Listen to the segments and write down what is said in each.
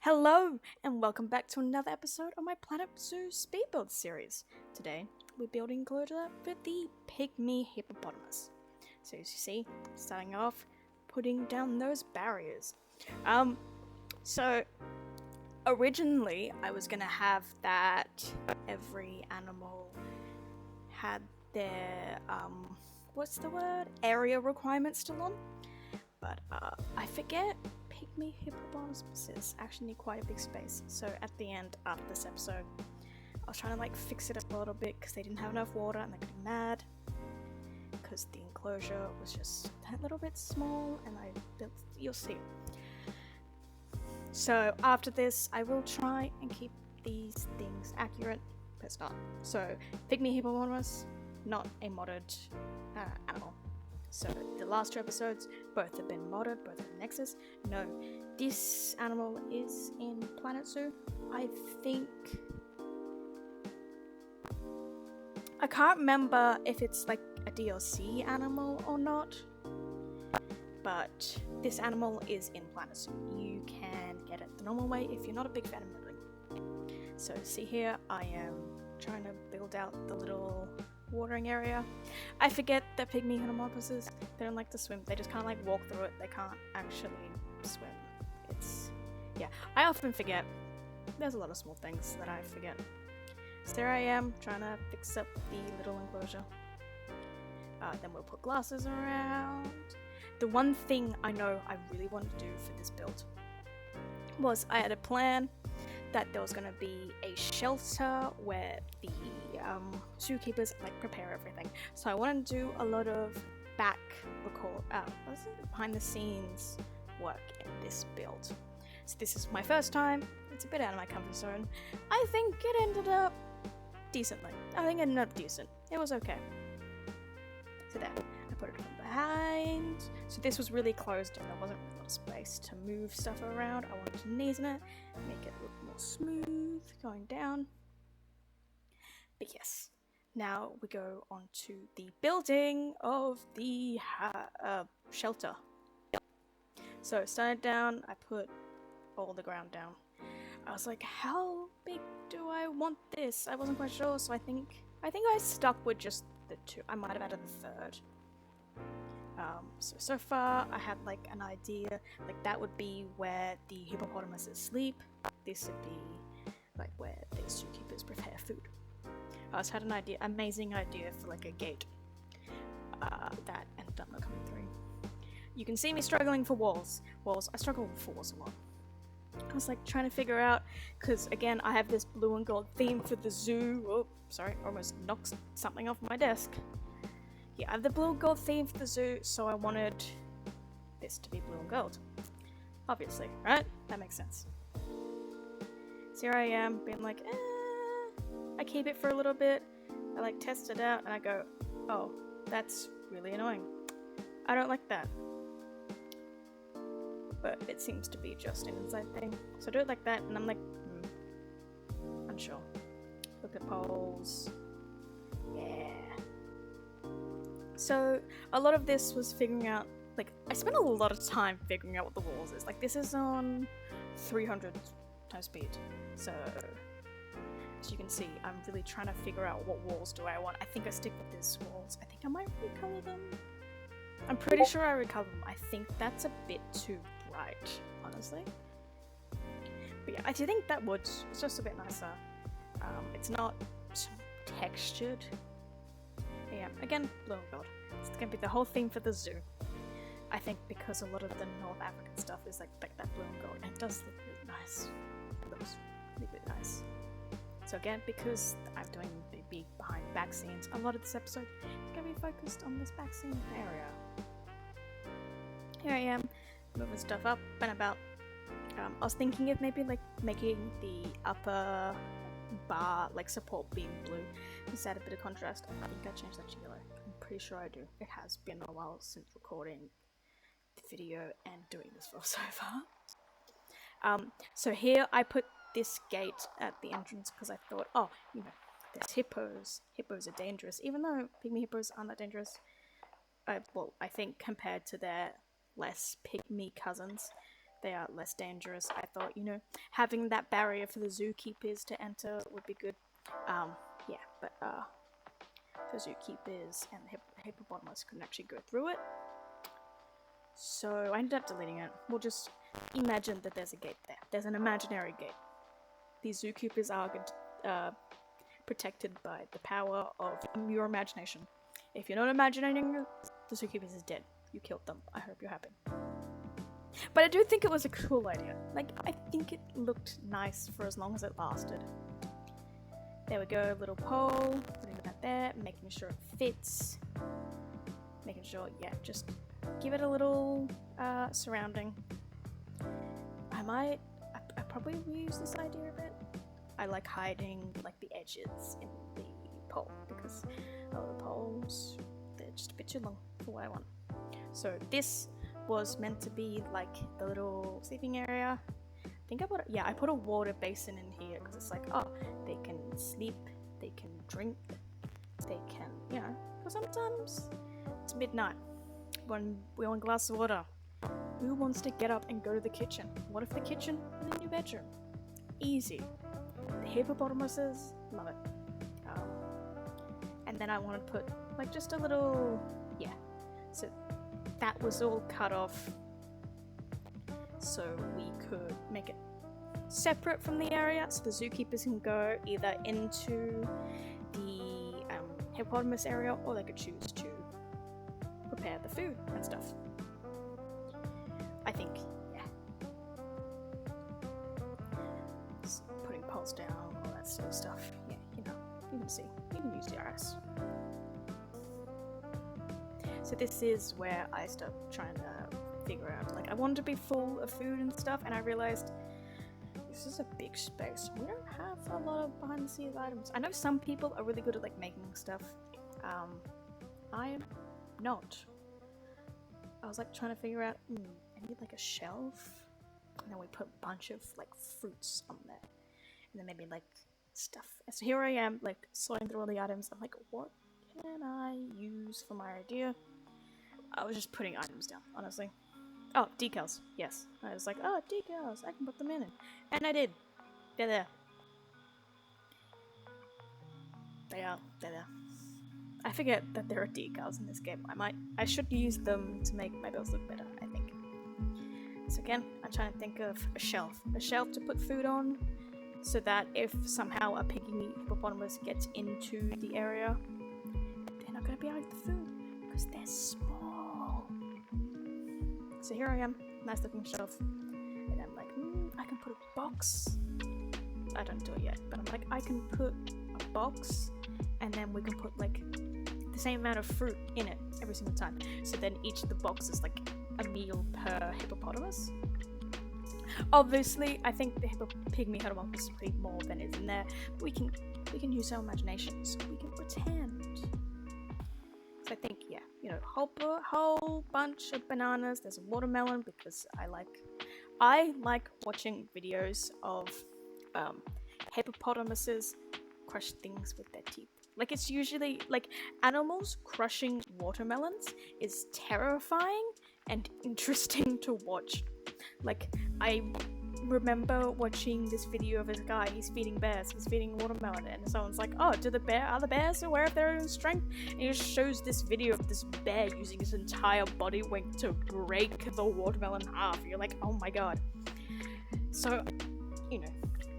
Hello, and welcome back to another episode of my Planet Zoo Speed Build series. Today, we're building enclosure for the Pygmy Hippopotamus. So as you see, starting off, putting down those barriers. So originally, I was gonna have that every animal had their, what's the word? Area requirements still on. But I forget Pygmy Hippopotamuses actually need quite a big space. So at the end, after this episode, I was trying to fix it up a little bit because they didn't have enough water and they're getting mad because the enclosure was just that little bit small, and I built. You'll see. So after this, I will try and keep these things accurate, but it's not. So Pygmy Hippopotamus, not a modded animal. So the last two episodes, both have been modded, both have Nexus. No, this animal is in Planet Zoo. I think... I can't remember if it's like a DLC animal or not, but this animal is in Planet Zoo. You can get it the normal way if you're not a big fan of modding. So see here, I am trying to build out the little watering area. I forget that Pygmy Hippopotamuses, they don't like to swim. They just kind of walk through it. They can't actually swim. It's... yeah, I often forget. There's a lot of small things that I forget. So there I am, trying to fix up the little enclosure. Then we'll put glasses around. The one thing I know I really want to do for this build was I had a plan that there was going to be a shelter where the zookeepers prepare everything. So I want to do a lot of behind the scenes work in this build. So this is my first time. It's a bit out of my comfort zone. I think it ended up decently. It was okay. So there, I put it from behind. So this was really closed and there wasn't really a lot of space to move stuff around. I wanted to neaten it, make it look more smooth going down. But yes, now we go on to the building of the shelter. So started down, I put all the ground down. I was like, how big do I want this? I wasn't quite sure, so I think I stuck with just the two. I might have added the third. So far I had an idea, that would be where the hippopotamuses sleep. This would be where the zookeepers prepare food. I just had an amazing idea for a gate that ended up not coming through. You can see me struggling for walls. I struggle with walls a lot. I was trying to figure out, because again I have this blue and gold theme for the zoo. Oh, sorry, almost knocked something off my desk. Yeah, I have the blue and gold theme for the zoo, so I wanted this to be blue and gold. Obviously, right? That makes sense. So here I am, being I keep it for a little bit, I test it out, and I go, oh, that's really annoying. I don't like that. But it seems to be just an inside thing. So I do it like that, and I'm unsure. Look at poles. Yeah. So a lot of this was figuring out, I spent a lot of time figuring out what the walls is. This is on 300 times speed. So as you can see, I'm really trying to figure out what walls do I want. I think I stick with these walls. I think I might recolor them. I'm pretty sure I recolor them. I think that's a bit too bright, honestly. But yeah, I do think that wood's just a bit nicer. It's not textured. But yeah, again, blue and gold. It's gonna be the whole theme for the zoo. I think because a lot of the North African stuff is that blue and gold, and it does look really nice. It looks really, really nice. So again, because I'm doing the big back scenes, a lot of this episode is gonna be focused on this back scene area. Here I am, moving stuff up and about. I was thinking of maybe making the upper bar support beam blue, just add a bit of contrast. I think I changed that to yellow. I'm pretty sure I do. It has been a while since recording the video and doing this for so far. So here I put this gate at the entrance because I thought, oh, there's hippos. Hippos are dangerous, even though pygmy hippos aren't that dangerous. I think compared to their less pygmy cousins, they are less dangerous. I thought, you know, having that barrier for the zookeepers to enter would be good. Yeah, but the zookeepers and the hippopotamus couldn't actually go through it. So I ended up deleting it. We'll just imagine that there's a gate there. There's an imaginary gate. These zookeepers are protected by the power of your imagination. If you're not imagining, the zookeepers is dead. You killed them. I hope you're happy. But I do think it was a cool idea. Like, I think it looked nice for as long as it lasted. There we go, little pole, putting that there, making sure it fits. Making sure, yeah, just give it a little surrounding. I probably reuse this idea a bit. I like hiding like the edges in the pole because a lot of the poles, they're just a bit too long for what I want. So this was meant to be like the little sleeping area. I think I put a water basin in here because it's like, oh, they can sleep, they can drink, they can, you know, because sometimes it's midnight when we want a glass of water. Who wants to get up and go to the kitchen? What if the kitchen is in your bedroom? Easy. The hippopotamuses love it. And then I want to put like just a little, yeah. So that was all cut off, so we could make it separate from the area, so the zookeepers can go either into the hippopotamus area, or they could choose to prepare the food and stuff. I think, yeah. Just putting poles down, all that sort of stuff. Yeah, you know, you can see. You can use your eyes. So this is where I start trying to figure out, like, I wanted to be full of food and stuff, and I realized this is a big space. We don't have a lot of behind the scenes items. I know some people are really good at like making stuff. I am not. I was like trying to figure out, I need like a shelf, and then we put a bunch of like fruits on there, and then maybe like stuff. And so here I am, like sorting through all the items. I'm like, what can I use for my idea? I was just putting items down, honestly. Oh, decals. Yes. I was like, oh, decals. I can put them in. And I did. They're there. They are. They're there. I forget that there are decals in this game. I should use them to make my bills look better, I think. So again, I'm trying to think of a shelf. A shelf to put food on, so that if somehow a pygmy hippopotamus gets into the area, they're not going to be able to get the food, because they're small. So here I am, nice looking shelf, and I'm like, I can put a box. I don't do it yet, but I'm like, I can put a box, and then we can put like the same amount of fruit in it every single time. So then each of the boxes like a meal per hippopotamus. Obviously, I think the pygmy hippopotamus will eat more than is in there, but we can use our imagination, so we can pretend. So I think, yeah, you know, whole bunch of bananas. There's a watermelon because I like watching videos of hippopotamuses crush things with their teeth. Like, it's usually like animals crushing watermelons is terrifying and interesting to watch. Like, I remember watching this video of this guy, he's feeding bears, he's feeding watermelon, and someone's like, oh, are the bears aware of their own strength? And he just shows this video of this bear using his entire body weight to break the watermelon in half. You're like, oh my god. So, you know,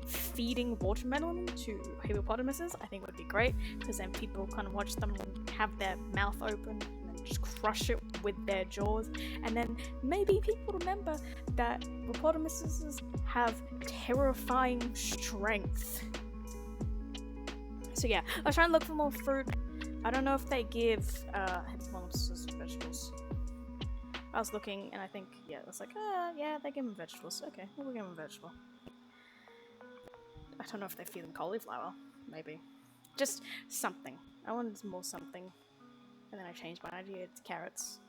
feeding watermelon to hippopotamuses I think would be great, because then people kind of watch them have their mouth open and then just crush it with their jaws, and then maybe people remember that hippopotamuses have terrifying strength. So yeah, I was trying to look for more fruit. I don't know if they give hippopotamuses vegetables. I was looking and I think, yeah, it's like, yeah, they give them vegetables. Okay, well, we'll give them a vegetable. I don't know if they feed them cauliflower, maybe. Just something. I wanted more something. And then I changed my idea to carrots,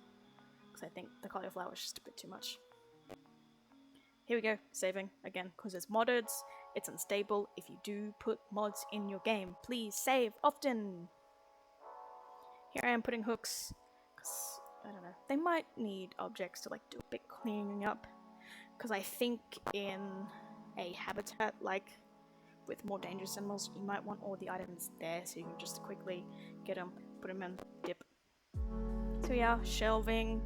because I think the cauliflower is just a bit too much. Here we go, saving again, because it's modded, it's unstable. If you do put mods in your game, please save often. Here I am putting hooks, because I don't know, they might need objects to like do a bit cleaning up. because I think in a habitat like with more dangerous animals, you might want all the items there so you can just quickly get them, put them in, dip. So yeah, shelving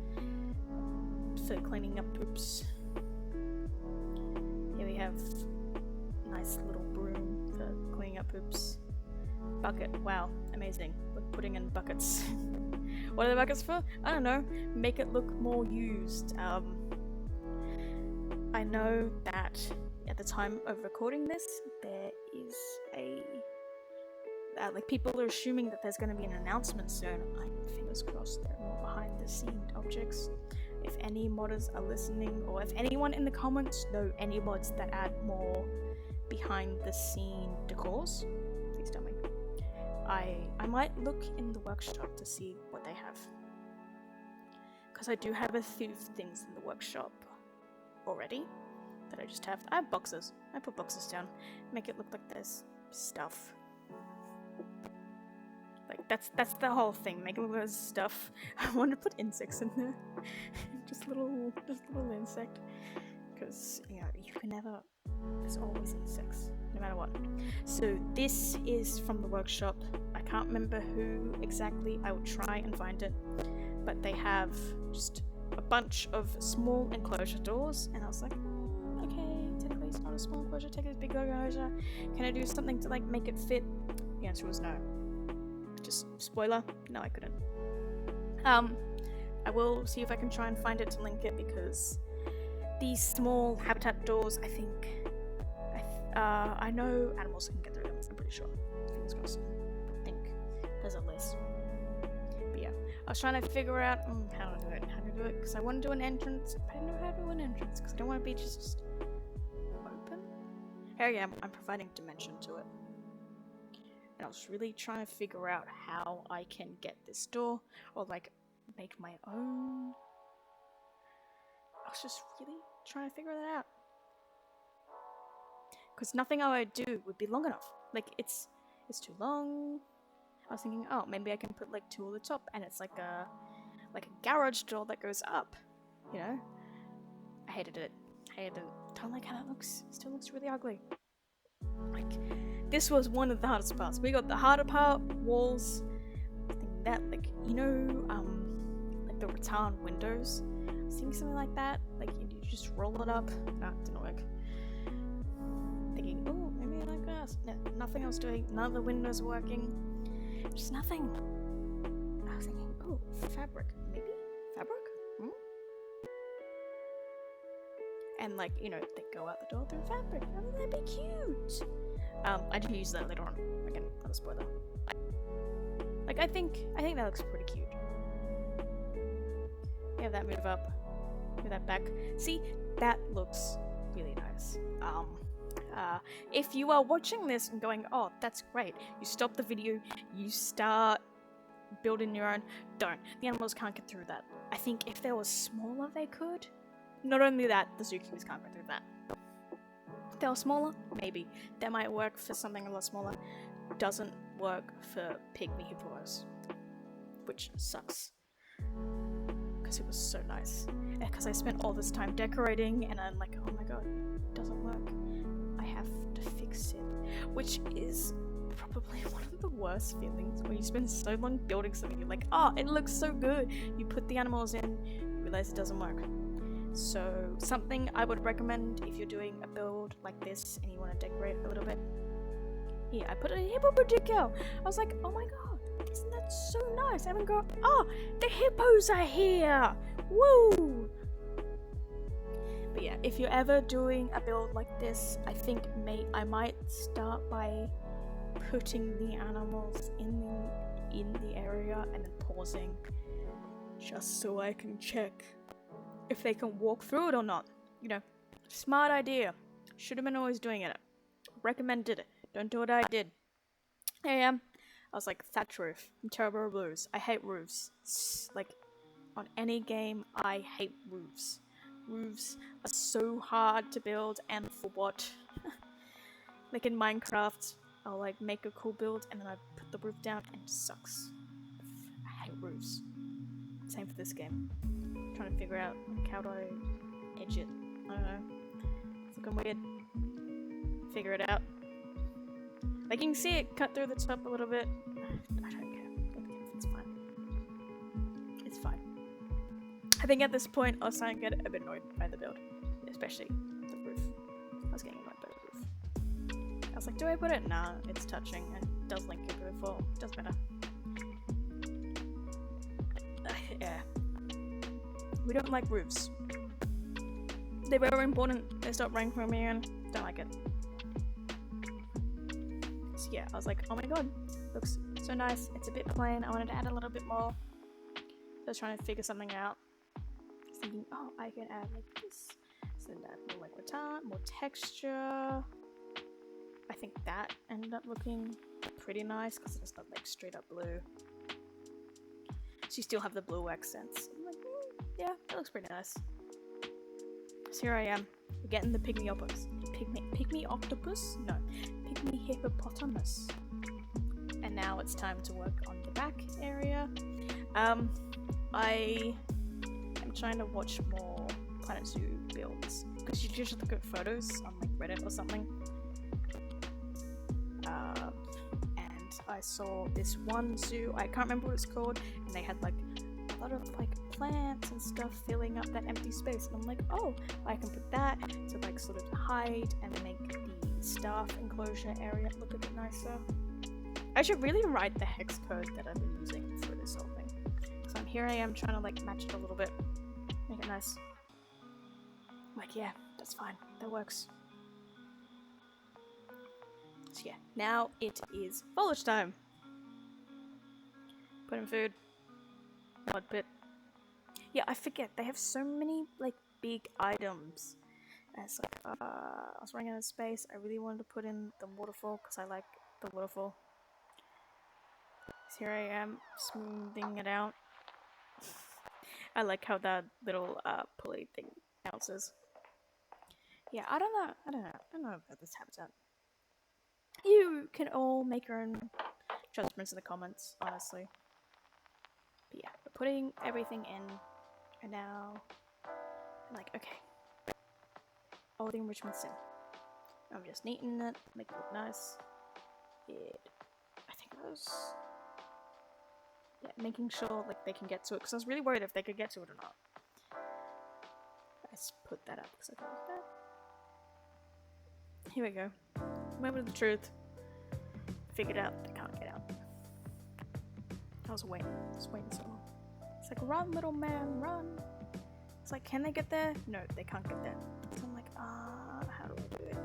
for cleaning up poops. Here we have nice little broom for cleaning up poops. Bucket, wow, amazing. We're putting in buckets. What are the buckets for? I don't know. Make it look more used. I know that at the time of recording this, there is a like people are assuming that there's going to be an announcement soon. Fingers crossed they're more behind the scene objects. If any modders are listening, or if anyone in the comments know any mods that add more behind the scene decors, please tell me. I might look in the workshop to see what they have, because I do have a few things in the workshop already that I just have. I have boxes. I put boxes down, make it look like there's stuff. Like that's the whole thing. Make it look like there's stuff. I want to put insects in there, just little insect, because you know you can never. There's always insects, no matter what. So this is from the workshop. I can't remember who exactly. I will try and find it, but they have just a bunch of small enclosure doors, and I was like, okay, technically it's not a small enclosure, technically it's a big enclosure. Can I do something to like make it fit? The answer was no. Just spoiler, no I couldn't. I will see if I can try and find it to link it, because these small habitat doors, I think, I know animals can get through them, I'm pretty sure. Fingers crossed. I think there's a list. But yeah, I was trying to figure out how to do it, because I want to do an entrance, but I didn't know how to do an entrance, because I don't want to be just open. Here I am, I'm providing dimension to it. And I was really trying to figure out how I can get this door, or like, make my own. I was just really trying to figure that out. Because nothing I would do would be long enough. Like, it's too long. I was thinking, oh, maybe I can put like 2 on the top, and it's like a garage door that goes up. You know? I hated it. Don't like how that looks. It still looks really ugly. Like, this was one of the hardest parts. We got the harder part, walls. I think that, like, you know, like the rattan windows. I was thinking something like that. Like, you just roll it up. Nah, it didn't work. Thinking, oh, maybe like that. No, nothing I was doing. None of the windows were working. Just nothing. I was thinking, oh, fabric. Maybe? Fabric? And like, you know, they go out the door through fabric. I think that'd be cute. I do use that later on. Again, not a spoiler. Like, I think that looks pretty cute. Yeah, that move up. Move that back. See, that looks really nice. If you are watching this and going, oh, that's great, you stop the video, you start building your own, don't. The animals can't get through that. I think if they were smaller, they could. Not only that, the zookeepers can't go through that. If they were smaller, maybe. That might work for something a lot smaller. Doesn't work for Pygmy Hippopotaomas, which sucks. Because it was so nice. Because I spent all this time decorating, and I'm like, oh my god, it doesn't work. I have to fix it. Which is probably one of the worst feelings, when you spend so long building something, you're like, oh, it looks so good. You put the animals in, you realize it doesn't work. So something I would recommend if you're doing a build like this and you want to decorate a little bit. Here, I put a hippo decal. I was like, oh my god, isn't that so nice? I haven't got, oh, the hippos are here. Woo! But yeah, if you're ever doing a build like this, I think I might start by putting the animals in the area and then pausing, just so I can check if they can walk through it or not. You know, smart idea. Should have been always doing it. Recommended it. Don't do what I did. Here I am. I was like, thatch roof. I'm terrible at roofs. I hate roofs. Like, on any game, I hate roofs. Roofs are so hard to build, and for what? Like in Minecraft, I'll like make a cool build and then I put the roof down and it sucks. I hate roofs. Same for this game. I'm trying to figure out like, how do I edge it don't know. It's looking weird. Figure it out. Like, you can see it cut through the top a little bit. I don't care. It's fine. It's fine. I think at this point, I was starting to get a bit annoyed by the build. Especially the roof. I was getting annoyed by the roof. I was like, do I put it? Nah, it's touching. It does link it before. Does better. Yeah. We don't like roofs. They were very important. They stopped running for me and don't like it. So yeah, I was like, oh my god, looks so nice. It's a bit plain. I wanted to add a little bit more. So I was trying to figure something out. I was thinking, oh, I can add like this. So then add more like rattan, more texture. I think that ended up looking pretty nice because it's not like straight up blue. So you still have the blue accents. I'm like, yeah, that looks pretty nice. So here I am, getting the Pygmy octopus. Pygmy octopus? No, Pygmy Hippopotaomas. And now it's time to work on the back area. I am trying to watch more Planet Zoo builds because you usually look at photos on like Reddit or something. And I saw this one zoo. I can't remember what it's called, and they had like a lot of like plants and stuff filling up that empty space, and I'm like, oh, I can put that to like sort of hide and make the staff enclosure area look a bit nicer. I should really write the hex code that I've been using for this whole thing. So here I am trying to like match it a little bit, make it nice. I'm like, yeah, that's fine, that works. So yeah, now it is foliage time. Put in food. Mud pit. Yeah, I forget, they have so many like big items. And it's like, I was running out of space. I really wanted to put in the waterfall because I like the waterfall. So here I am, smoothing it out. I like how that little pulley thing bounces. Yeah, I don't know about this habitat. You can all make your own judgments in the comments, honestly. But yeah, we're putting everything in, and now I'm like, okay, all the enrichment's in. I'm just neatening it, make it look nice. I think it was, yeah, making sure like they can get to it, because I was really worried if they could get to it or not. Let's put that up because I like that. Here we go. Moment of the truth. Figured out they can't get out. I was waiting so long. It's like, run, little man, run. It's like, can they get there? No, they can't get there. So I'm like, how do I do it?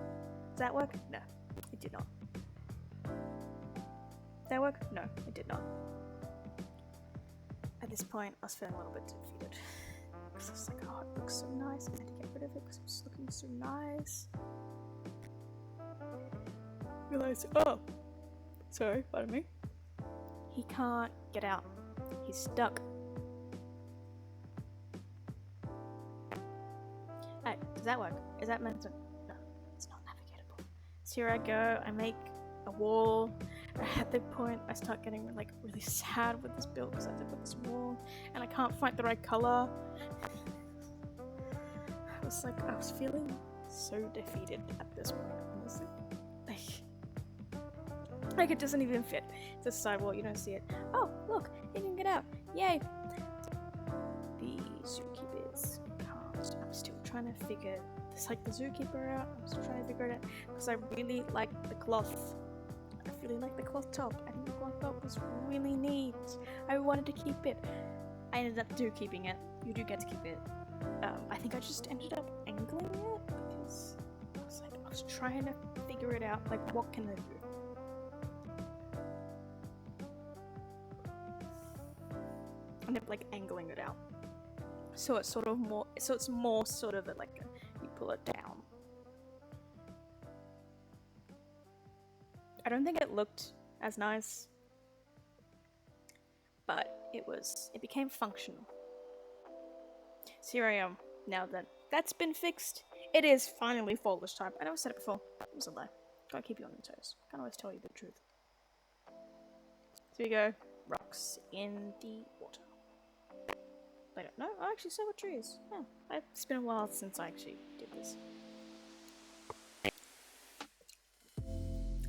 Does that work? No, it did not. Did that work? No, it did not. At this point, I was feeling a little bit defeated. Because I was like, oh, it looks so nice. I had to get rid of it because it was looking so nice. Realized, oh, sorry, pardon me. He can't get out. He's stuck. Hey, does that work? Is that meant to? No, it's not navigatable. So here I go. I make a wall. At that point, I start getting like really sad with this build because I have to put this wall, and I can't find the right color. I was feeling so defeated at this point, honestly. Like it doesn't even fit the sidewall, you don't see it. Oh, look, he can get out. Yay! The zookeepers can't. I'm still trying to figure this, like the zookeeper out. I'm still trying to figure it out because I really like the cloth. I really like the cloth top. I think the cloth top was really neat. I wanted to keep it. I ended up keeping it. You do get to keep it. I think I just ended up angling it because I was trying to figure it out. Like, what can I do? And like angling it out, so it's sort of more. So it's more sort of like you pull it down. I don't think it looked as nice, but it became functional. So here I am now that that's been fixed. It is finally foliage time. I know I said it before. It was a lie. Gotta keep you on your toes. Can't always tell you the truth. So here we go. Rocks in the water. I don't know. I actually saw the trees. Oh, it's been a while since I actually did this.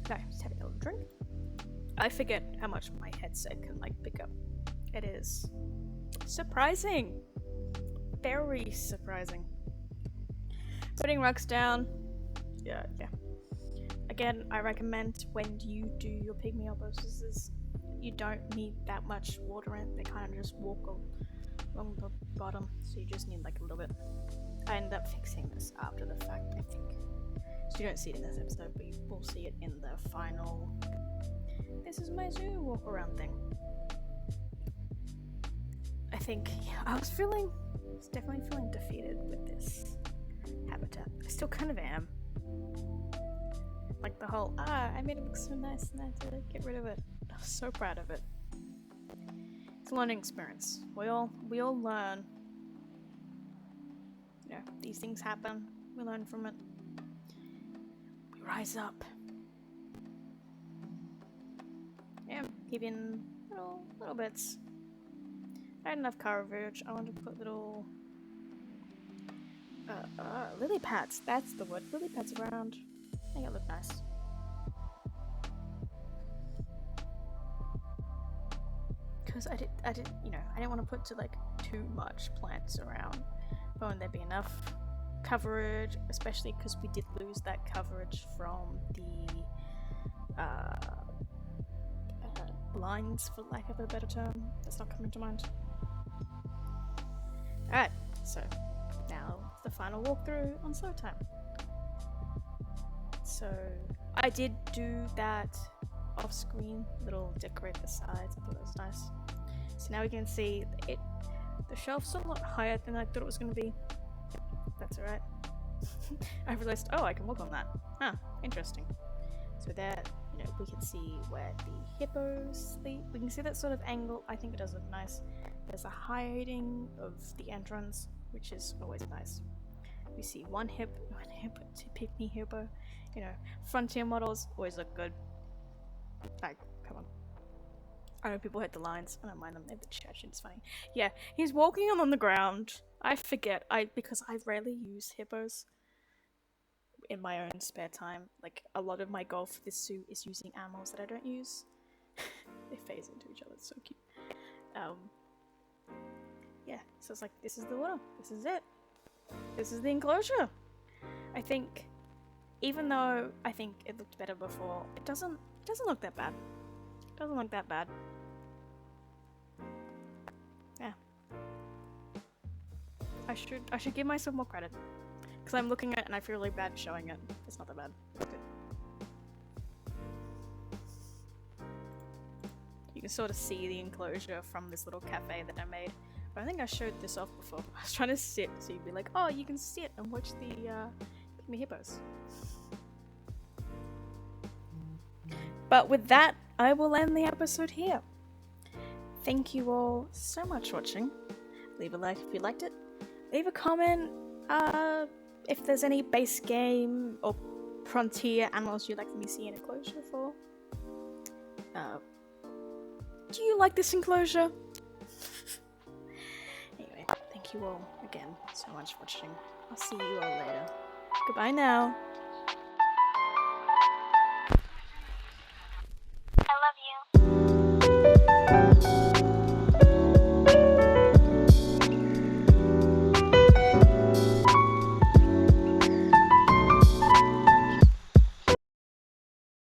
Okay, just having a little drink. I forget how much my headset can like pick up. It is surprising. Very surprising. Putting rugs down. Yeah. Again, I recommend when you do your pygmy elbows, you don't need that much water in. They kind of just walk along the bottom, so you just need like a little bit. I ended up fixing this after the fact, I think. So you don't see it in this episode, but you will see it in the final. This is my zoo walk around thing. I think I was definitely feeling defeated with this habitat. I still kind of am. Like the whole, I made it look so nice and I had to get rid of it. I was so proud of it. It's a learning experience. We all learn. You know, these things happen. We learn from it. We rise up. Yeah, keeping little bits. I had enough coverage. I wanted to put little lily pads. That's the word. Lily pads around. Make it look nice. Because I didn't want to put too much plants around. But wouldn't there be enough coverage, especially because we did lose that coverage from the blinds, for lack of a better term. That's not coming to mind. Alright, so now the final walkthrough on slow time. So I did do that off screen, little decorate the sides. I thought that was nice. So now we can see it. The shelf's a lot higher than I thought it was going to be. That's alright. I realized, I can walk on that. Huh, interesting. So there, we can see where the hippos sleep. We can see that sort of angle. I think it does look nice. There's a hiding of the entrance, which is always nice. We see one Pygmy Hippo. Frontier models always look good. Like, come on. I know people hate the lines. I don't mind them. They're the church. It's funny. Yeah, he's walking on the ground. I forget. Because I rarely use hippos in my own spare time. Like, a lot of my goal for this zoo is using animals that I don't use. They phase into each other. It's so cute. Yeah, so it's like, this is the water. This is it. This is the enclosure. I think, even though I think it looked better before, it doesn't look that bad. It doesn't look that bad. Yeah. I should give myself more credit. Because I'm looking at it and I feel really bad showing it. It's not that bad. It's good. You can sort of see the enclosure from this little cafe that I made. But I think I showed this off before. I was trying to sit so you'd be like, oh, you can sit and watch the Pygmy hippos. But with that, I will end the episode here. Thank you all so much for watching. Leave a like if you liked it. Leave a comment if there's any base game or frontier animals you'd like me to see in Enclosure for. Do you like this enclosure? Anyway, thank you all again so much for watching. I'll see you all later. Goodbye now.